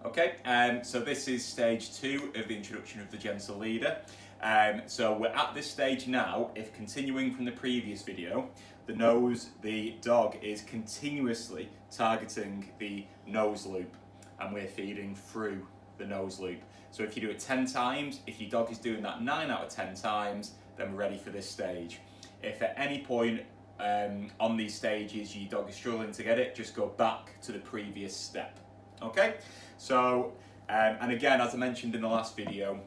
Okay, so this is stage 2 of the introduction of the gentle leader. So we're at this stage now. If continuing from the previous video, the dog is continuously targeting the nose loop, and we're feeding through the nose loop. So if you do it 10 times, if your dog is doing that 9 out of 10 times, then we're ready for this stage. If at any point on these stages your dog is struggling to get it, just go back to the previous step. Okay, so and again, as I mentioned in the last video,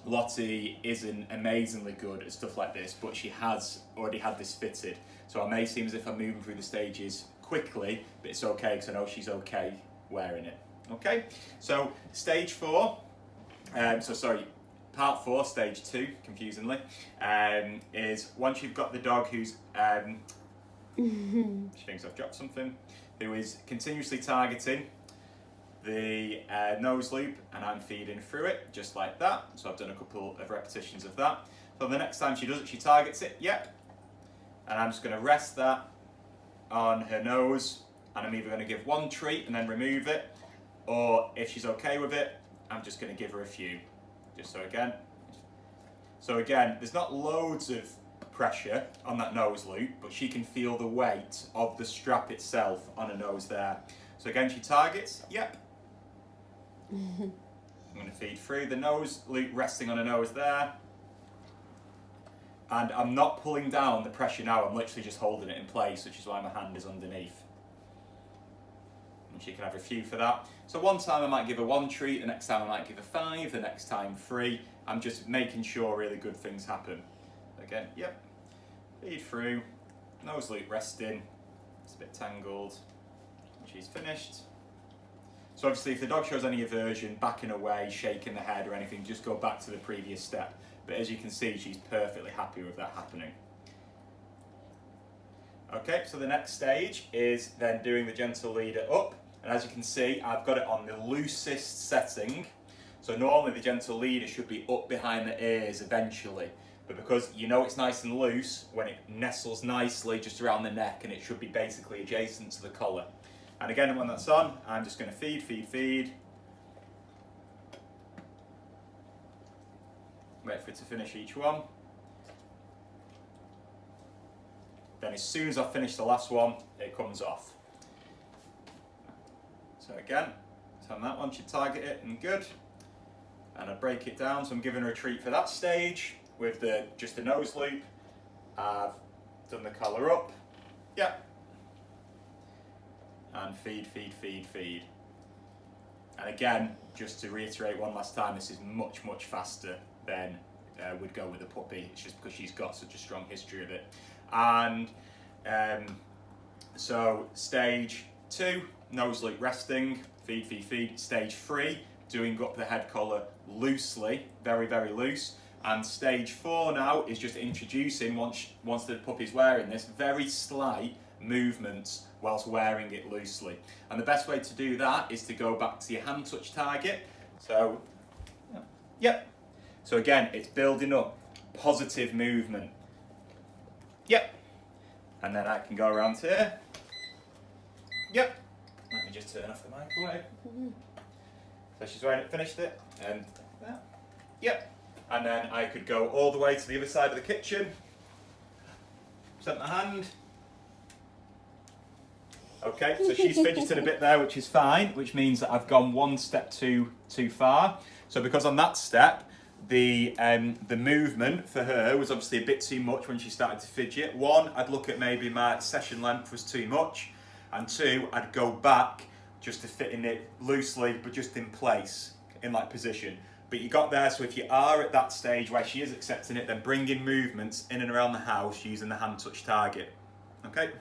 Lottie isn't amazingly good at stuff like this, but she has already had this fitted. So I may seem as if I'm moving through the stages quickly, but it's okay because I know she's okay wearing it. Okay, so stage 4, part 4, stage 2, confusingly, is once you've got the dog who's, she thinks I've dropped something, who is continuously targeting the nose loop, and I'm feeding through it just like that. So I've done a couple of repetitions of that. So the next time she does it, she targets it, yep. And I'm just going to rest that on her nose, and I'm either going to give one treat and then remove it, or if she's okay with it, I'm just going to give her a few. Just so again, there's not loads of pressure on that nose loop, but she can feel the weight of the strap itself on her nose there. So again, she targets, yep. I'm going to feed through the nose loop, resting on her nose there. And I'm not pulling down the pressure now, I'm literally just holding it in place, which is why my hand is underneath. And she can have a few for that. So one time I might give her 1 treat, the next time I might give her 5, the next time 3. I'm just making sure really good things happen. Again, yep. Feed through, nose loop resting, it's a bit tangled. She's finished. So obviously if the dog shows any aversion, backing away, shaking the head or anything, just go back to the previous step. But as you can see, she's perfectly happy with that happening. Okay, so the next stage is then doing the gentle leader up. And as you can see, I've got it on the loosest setting. So normally the gentle leader should be up behind the ears eventually. But because you know it's nice and loose, when it nestles nicely just around the neck, and it should be basically adjacent to the collar. And again, when that's on, I'm just going to feed. Wait for it to finish each one. Then as soon as I finish the last one, it comes off. So again, on that one, she'd target it and good. And I break it down, so I'm giving her a treat for that stage with just the nose loop. I've done the collar up. Yep. And feed. And again, just to reiterate one last time, this is much faster than would go with a puppy. It's just because she's got such a strong history of it. And so stage 2, nose loop resting, feed. Stage 3, doing up the head collar loosely, very loose. And stage 4 now is just introducing, once the puppy's wearing this, very slight movements whilst wearing it loosely. And the best way to do that is to go back to your hand touch target. So, yep. So again, it's building up positive movement. Yep. And then I can go around here. Yep. Let me just turn off the microwave. So she's wearing it, finished it, and that. Yep. And then I could go all the way to the other side of the kitchen. Set my hand. Okay, so she's fidgeting a bit there, which is fine, which means that I've gone one step too far. So because on that step, the movement for her was obviously a bit too much when she started to fidget. 1, I'd look at maybe my session length was too much, and 2, I'd go back just to fit in it loosely, but just in place, in like position. But you got there, so if you are at that stage where she is accepting it, then bring in movements in and around the house using the hand touch target. Okay?